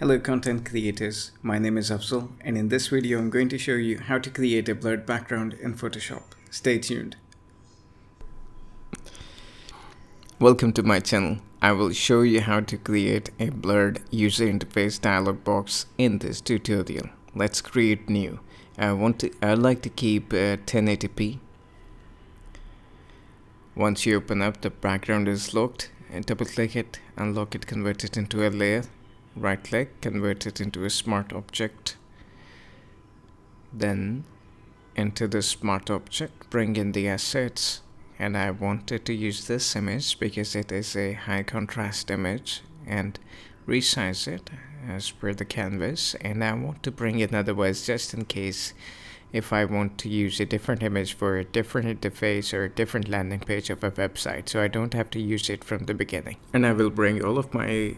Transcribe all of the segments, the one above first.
Hello content creators, my name is Afzal and in this video I'm going to show you how to create a blurred background in Photoshop. Stay tuned. Welcome to my channel. I will show you how to create a blurred user interface dialog box in this tutorial. Let's create new. I'd like to keep 1080p. Once you open up, the background is locked, and double click it, unlock it, convert it into a layer. Right click, convert it into a smart object. Then enter the smart object, bring in the assets, and I wanted to use this image because it is a high contrast image, and resize it as per the canvas. And I want to bring in otherwise, just in case if I want to use a different image for a different interface or a different landing page of a website, so I don't have to use it from the beginning. And I will bring all of my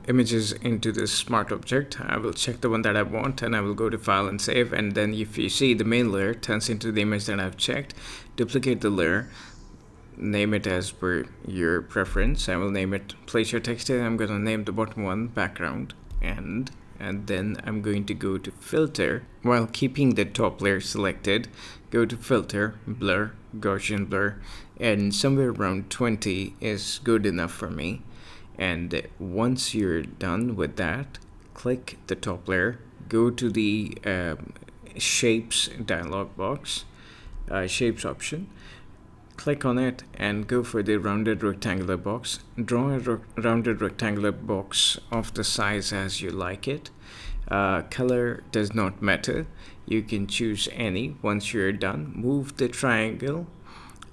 images into this smart object. I will check the one that I want and I will go to file and save, and then if you see, the main layer turns into the image that I've checked. Duplicate the layer, name it as per your preference. I will name it place your text here. I'm going to name the bottom one background, and then I'm going to go to filter. While keeping the top layer selected, go to filter, blur, Gaussian blur, and somewhere around 20 is good enough for me. And once you're done with that, click the top layer, go to the shapes dialog box, shapes option, click on it and go for the rounded rectangular box. Draw a rounded rectangular box of the size as you like it. Color does not matter. You can choose any. Once you're done, move the triangle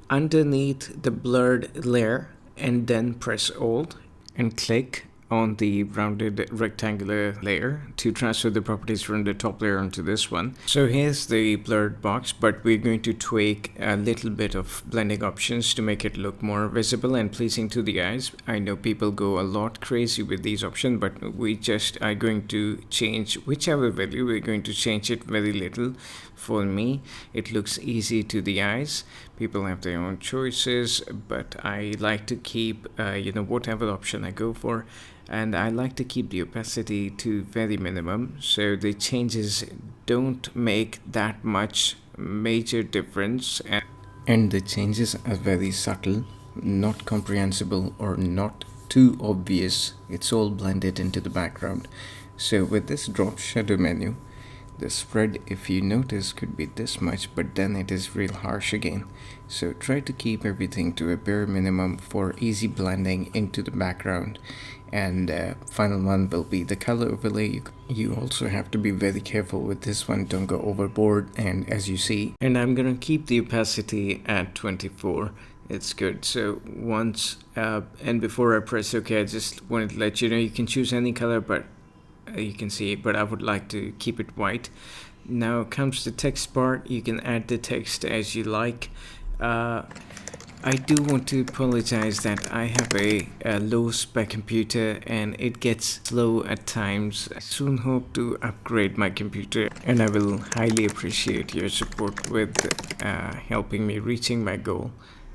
underneath the blurred layer and then press Alt and click on the rounded rectangular layer to transfer the properties from the top layer onto this one. So here's the blurred box, but we're going to tweak a little bit of blending options to make it look more visible and pleasing to the eyes. I know people go a lot crazy with these options, but we just are going to change whichever value. We're going to change it very little. For me, it looks easy to the eyes. People have their own choices, but I like to keep whatever option I go for. And I like to keep the opacity to very minimum, so the changes don't make that much major difference, and the changes are very subtle, not comprehensible or not too obvious. It's all blended into the background. So with this drop shadow menu, the spread, if you notice, could be this much, but then it is real harsh again. So try to keep everything to a bare minimum for easy blending into the background. And final one will be the color overlay. You also have to be very careful with this one, don't go overboard. And as you see, and I'm gonna keep the opacity at 24. It's good. So once and before I press OK, I just wanted to let you know you can choose any color, but you can see it, but I would like to keep it white. Now comes the text part. You can add the text as you like. I do want to apologize that I have a low spec computer and it gets slow at times. I soon hope to upgrade my computer, and I will highly appreciate your support with helping me reaching my goal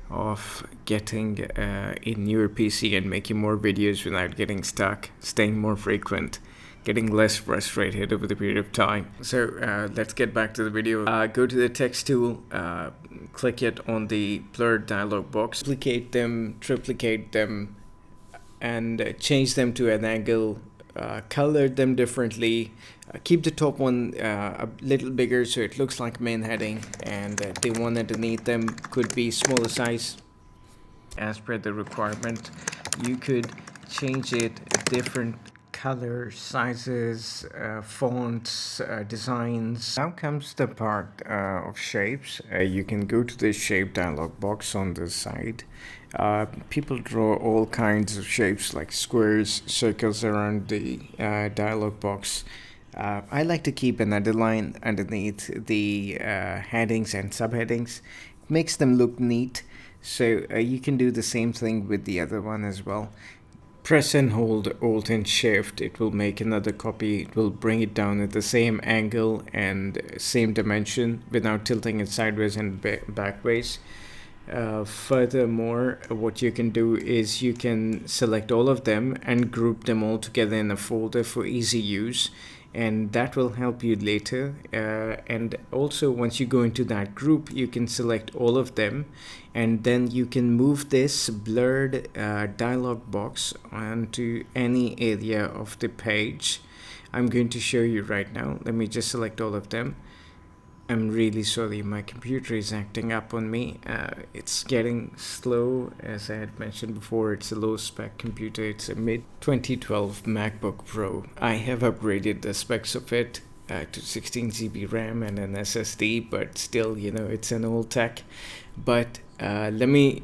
of getting a newer PC and making more videos without getting stuck, staying more frequent, getting less frustrated over the period of time. So let's get back to the video. Go to the text tool, click it on the blurred dialog box, duplicate them, triplicate them, and change them to an angle, color them differently, keep the top one a little bigger so it looks like main heading, and the one underneath them could be smaller size as per the requirement. You could change it different color, sizes, fonts, designs. Now comes the part of shapes. You can go to the shape dialog box on the side. People draw all kinds of shapes like squares, circles around the dialog box. I like to keep another line underneath the headings and subheadings. It makes them look neat. So you can do the same thing with the other one as well. Press and hold Alt and Shift. It will make another copy. It will bring it down at the same angle and same dimension without tilting it sideways and backways. Furthermore, what you can do is you can select all of them and group them all together in a folder for easy use, and that will help you later. And also, once you go into that group, you can select all of them, and then you can move this blurred dialog box onto any area of the page. I'm going to show you right now. Let me just select all of them. I'm really sorry, my computer is acting up on me. It's getting slow. As I had mentioned before, it's a low spec computer. It's a mid 2012 MacBook Pro. I have upgraded the specs of it to 16 GB RAM and an SSD, but still, you know, it's an old tech. But let me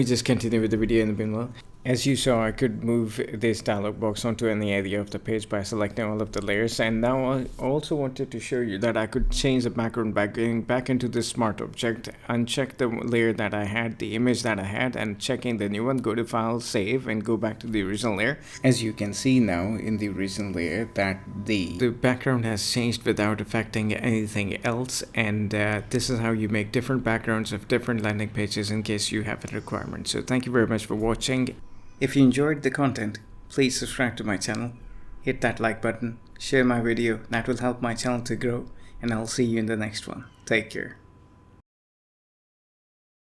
just continue with the video in the meanwhile. As you saw, I could move this dialog box onto any area of the page by selecting all of the layers, and now I also wanted to show you that I could change the background by going back into the smart object, uncheck the layer that I had, the image that I had, and checking the new one, go to File, Save, and go back to the original layer. As you can see now in the original layer that the background has changed without affecting anything else, and this is how you make different backgrounds of different landing pages in case you have a requirement. So thank you very much for watching. If you enjoyed the content, please subscribe to my channel, hit that like button, share my video, that will help my channel to grow, and I'll see you in the next one. Take care.